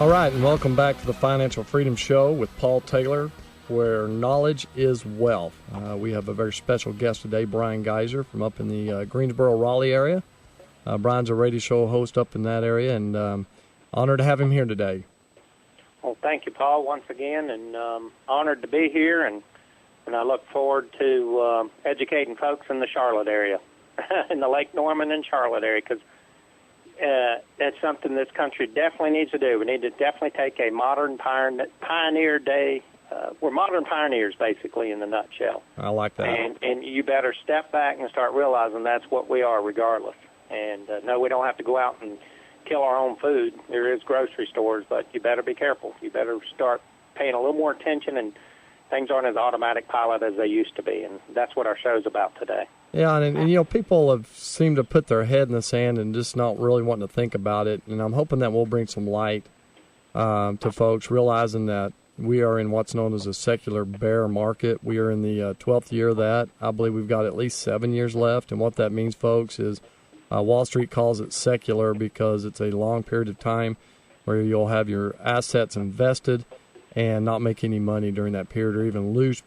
All right, and welcome back to the Financial Freedom Show with Paul Taylor, where knowledge is wealth. We have a very special guest today, Brian Geiser from up in the Greensboro, Raleigh area. Brian's a radio show host up in that area, and honored to have him here today. Well, thank you, Paul, once again, and honored to be here, and I look forward to educating folks in the Charlotte area, in the Lake Norman and Charlotte area, because that's something this country definitely needs to do. We need to definitely take a modern pioneer day. We're modern pioneers, basically, in the nutshell. I like that. And you better step back and start realizing that's what we are regardless. And no, we don't have to go out and kill our own food. There is grocery stores, but you better be careful. You better start paying a little more attention, and things aren't as automatic pilot as they used to be. And that's what our show's about today. Yeah, and you know, people have seemed to put their head in the sand and just not really wanting to think about it. And I'm hoping that we'll bring some light to folks, realizing that we are in what's known as a secular bear market. We are in the 12th year of that. I believe we've got at least 7 years left. And what that means, folks, is Wall Street calls it secular because it's a long period of time where you'll have your assets invested and not make any money during that period, or even lose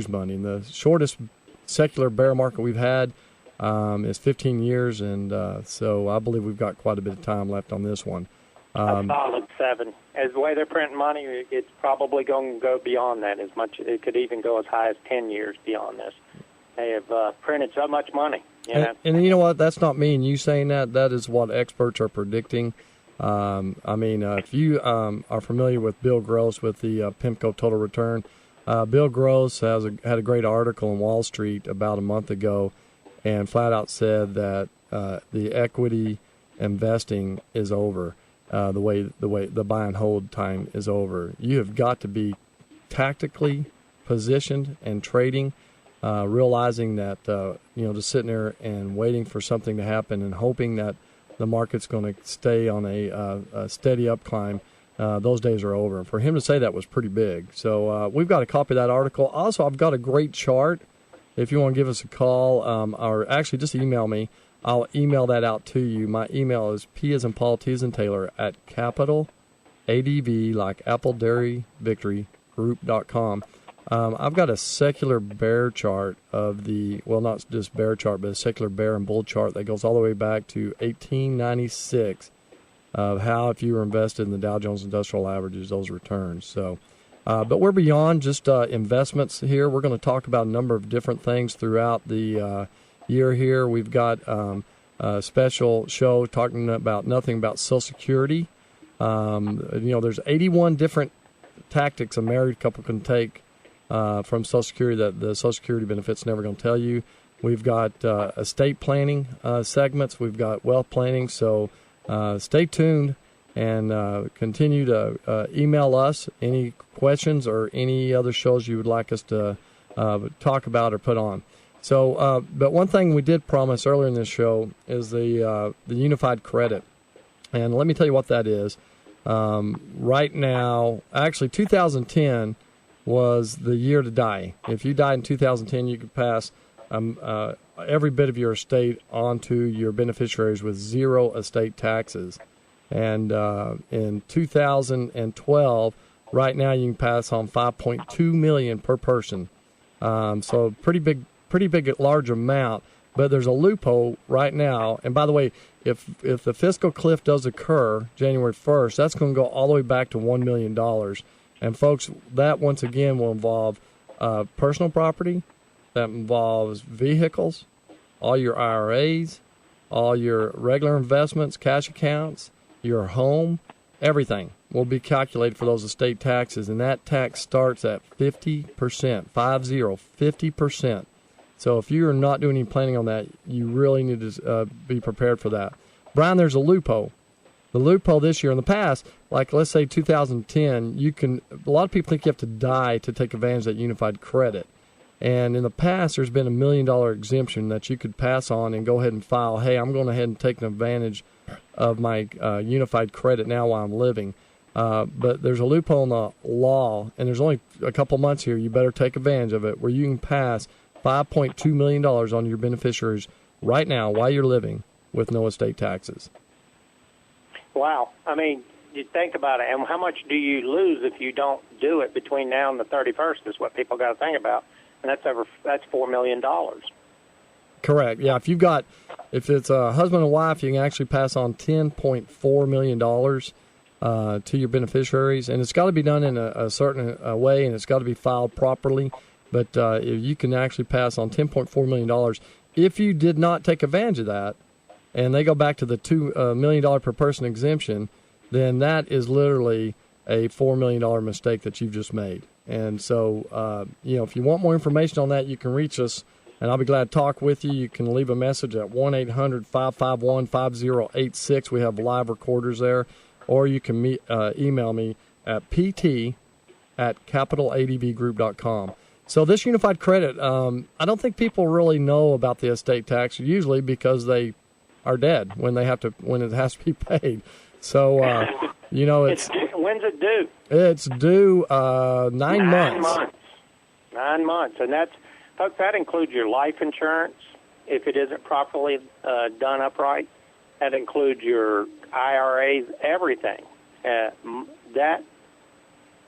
money. And the shortest secular bear market we've had is 15 years, and so I believe we've got quite a bit of time left on this one. A solid 7. As the way they're printing money, it's probably going to go beyond that. As much, it could even go as high as 10 years beyond this. They have printed so much money. And you know what? That's not me and you saying that. That is what experts are predicting. If you are familiar with Bill Gross with the PIMCO Total Return, Bill Gross had a great article in Wall Street about a month ago, and flat out said that the equity investing is over. The buy and hold time is over. You have got to be tactically positioned and trading, realizing that just sitting there and waiting for something to happen and hoping that the market's going to stay on a steady up climb. Those days are over. And for him to say that was pretty big. So we've got a copy of that article. Also, I've got a great chart. If you want to give us a call, or actually just email me, I'll email that out to you. My email is P as in Paul, T as in Taylor, at capital ADV, like Apple Dairy Victory Group.com. I've got a secular bear chart of not just bear chart, but a secular bear and bull chart that goes all the way back to 1896. Of how, if you were invested in the Dow Jones Industrial Averages, those returns. So, but we're beyond just investments here. We're going to talk about a number of different things throughout the year here. We've got a special show talking about nothing about Social Security. There's 81 different tactics a married couple can take from Social Security that the Social Security benefit's never going to tell you. We've got estate planning segments. We've got wealth planning. So stay tuned and continue to email us any questions or any other shows you would like us to talk about or put on. So, but one thing we did promise earlier in this show is the unified credit. And let me tell you what that is. Right now, actually 2010 was the year to die. If you died in 2010, you could pass every bit of your estate onto your beneficiaries with zero estate taxes. And in 2012, right now you can pass on $5.2 million per person. So pretty big, large amount. But there's a loophole right now. And by the way, if the fiscal cliff does occur January 1st, that's going to go all the way back to $1 million. And folks, that once again will involve personal property. That involves vehicles, all your IRAs, all your regular investments, cash accounts, your home, everything will be calculated for those estate taxes. And that tax starts at 50%, 50%. So if you're not doing any planning on that, you really need to be prepared for that. Brian, there's a loophole. The loophole this year, in the past, like let's say 2010, a lot of people think you have to die to take advantage of that unified credit. And in the past, there's been $1 million exemption that you could pass on and go ahead and file, hey, I'm going ahead and take advantage of my unified credit now while I'm living. But there's a loophole in the law, and there's only a couple months here. You better take advantage of it, where you can pass $5.2 million on your beneficiaries right now while you're living with no estate taxes. Wow. I mean, you think about it, and how much do you lose if you don't do it between now and the 31st is what people got to think about, and that's $4 million. Correct. Yeah, if it's a husband and wife, you can actually pass on $10.4 million to your beneficiaries, and it's got to be done in a certain way, and it's got to be filed properly. But if you can actually pass on $10.4 million, if you did not take advantage of that, and they go back to the $2 million per person exemption, then that is literally a $4 million mistake that you've just made. And so, if you want more information on that, you can reach us, and I'll be glad to talk with you. You can leave a message at 1-800-551-5086. We have live recorders there. Or you can email me at pt@capitaladbgroup.com. So this unified credit, I don't think people really know about the estate tax, usually because they are dead when it has to be paid. So, when's it due? It's due 9 months. 9 months. And folks, that includes your life insurance if it isn't properly done upright. That includes your IRAs, everything. That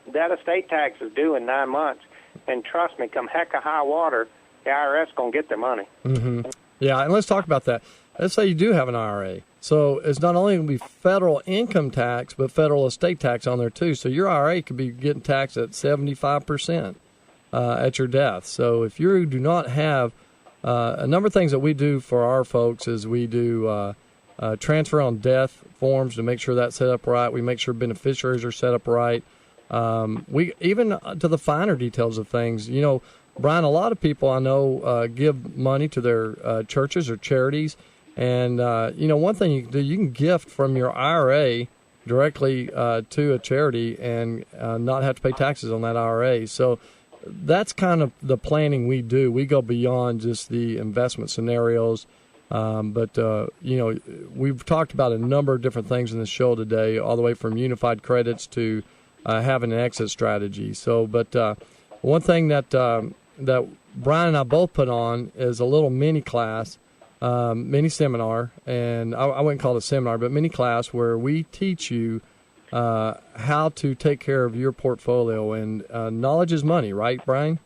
estate tax is due in 9 months. And trust me, come heck of high water, the IRS is going to get their money. Mm-hmm. Yeah, and let's talk about that. Let's say you do have an IRA. So it's not only going to be federal income tax, but federal estate tax on there too. So your IRA could be getting taxed at 75% at your death. So if you do not have a number of things that we do for our folks is we do transfer on death forms to make sure that's set up right. We make sure beneficiaries are set up right. We even to the finer details of things. Brian, a lot of people I know give money to their churches or charities. And, one thing you can do, you can gift from your IRA directly to a charity and not have to pay taxes on that IRA. So that's kind of the planning we do. We go beyond just the investment scenarios. But we've talked about a number of different things in the show today, all the way from unified credits to having an exit strategy. So, but one thing that Brian and I both put on is a little mini class, mini seminar, and I wouldn't call it a seminar, but mini class where we teach you how to take care of your portfolio. And knowledge is money, right, Brian?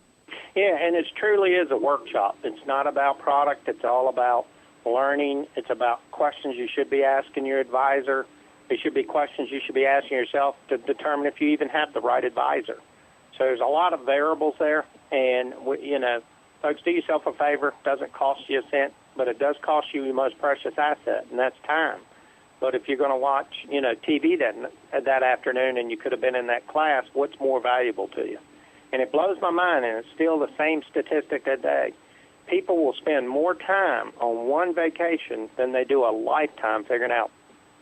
Yeah, and it truly is a workshop. It's not about product. It's all about learning. It's about questions you should be asking your advisor. It should be questions you should be asking yourself to determine if you even have the right advisor. So there's a lot of variables there, and folks, do yourself a favor. It doesn't cost you a cent, but it does cost you your most precious asset, and that's time. But if you're going to watch, TV that afternoon, and you could have been in that class, what's more valuable to you? And it blows my mind, and it's still the same statistic today. People will spend more time on one vacation than they do a lifetime figuring out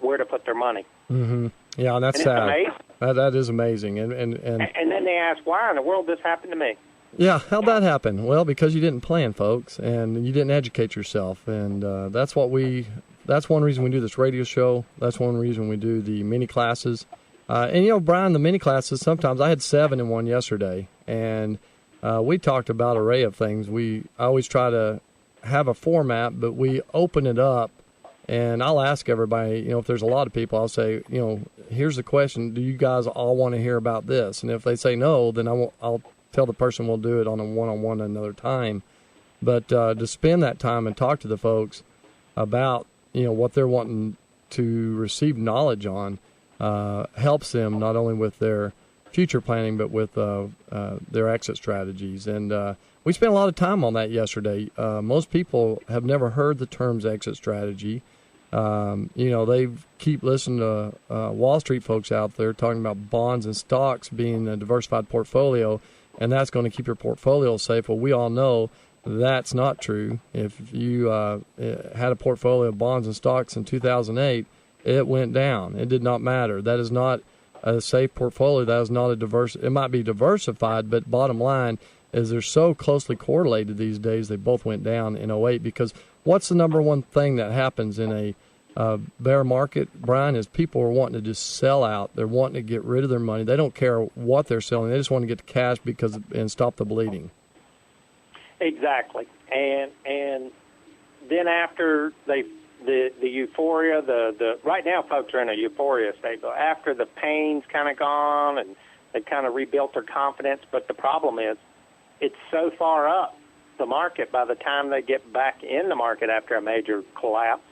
where to put their money. Mm-hmm. Yeah, and that's sad. Amazing. That is amazing. And then they ask, why in the world this happened to me? Yeah, how'd that happen? Well, because you didn't plan, folks, and you didn't educate yourself. And that's one reason we do this radio show. That's one reason we do the mini classes. And, Brian, the mini classes, sometimes I had 7 in one yesterday, and we talked about an array of things. I always try to have a format, but we open it up. And I'll ask everybody, if there's a lot of people, I'll say, here's the question. Do you guys all want to hear about this? And if they say no, then I'll tell the person we'll do it on a one-on-one another time. But to spend that time and talk to the folks about, what they're wanting to receive knowledge on helps them not only with their future planning, but with their exit strategies. And we spent a lot of time on that yesterday. Most people have never heard the terms exit strategy. They keep listening to Wall Street folks out there talking about bonds and stocks being a diversified portfolio, and that's going to keep your portfolio safe. Well, we all know that's not true. If you had a portfolio of bonds and stocks in 2008, it went down. It did not matter. That is not a safe portfolio. That is not a diverse. It might be diversified, but bottom line is they're so closely correlated these days. They both went down in 08 because what's the number one thing that happens in a bear market, Brian, is people are wanting to just sell out. They're wanting to get rid of their money. They don't care what they're selling. They just want to get the cash and stop the bleeding. Exactly. And then after they the euphoria, the right now folks are in a euphoria state. But after the pain's kind of gone and they've kind of rebuilt their confidence, but the problem is it's so far up the market by the time they get back in the market after a major collapse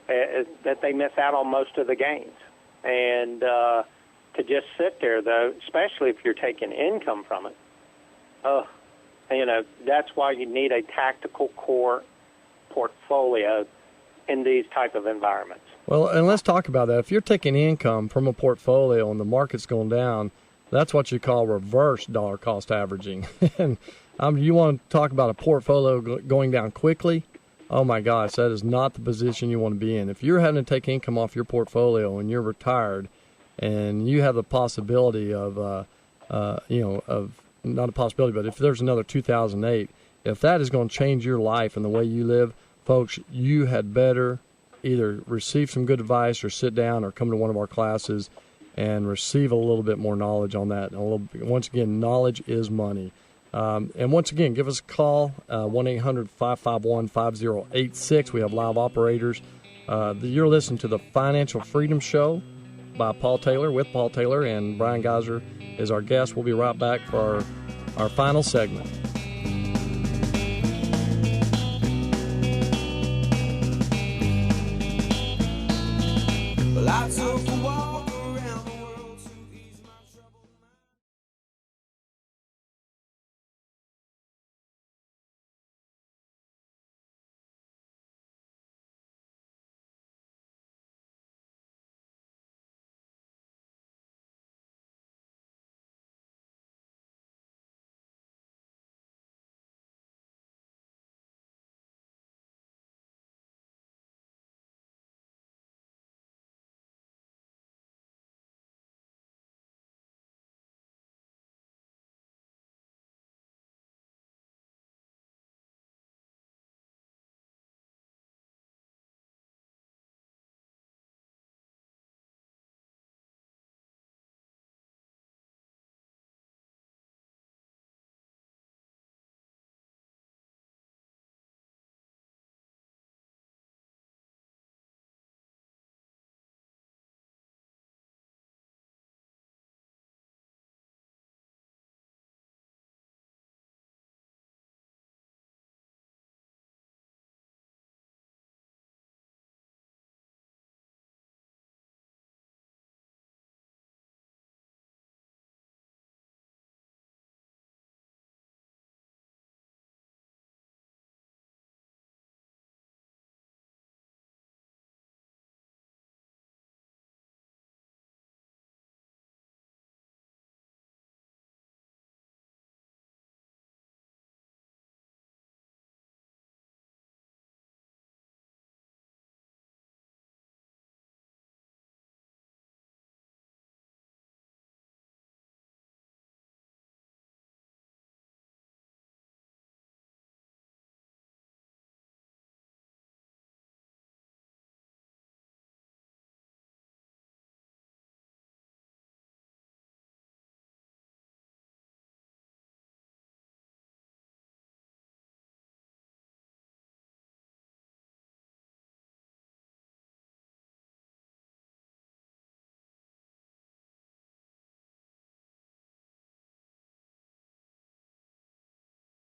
that they miss out on most of the gains. And to just sit there, though, especially if you're taking income from it, that's why you need a tactical core portfolio in these type of environments. Well, and let's talk about that. If you're taking income from a portfolio and the market's going down, that's what you call reverse dollar cost averaging. And you want to talk about a portfolio going down quickly? Oh my gosh, that is not the position you want to be in. If you're having to take income off your portfolio and you're retired, and you have the possibility of, not a possibility, but if there's another 2008, if that is going to change your life and the way you live, folks, you had better either receive some good advice or sit down or come to one of our classes and receive a little bit more knowledge on that. Once again, knowledge is money. And once again, give us a call, 1-800-551-5086. We have live operators. You're listening to the Financial Freedom Show by Paul Taylor, with Paul Taylor, and Brian Geiser is our guest. We'll be right back for our final segment. Well, I took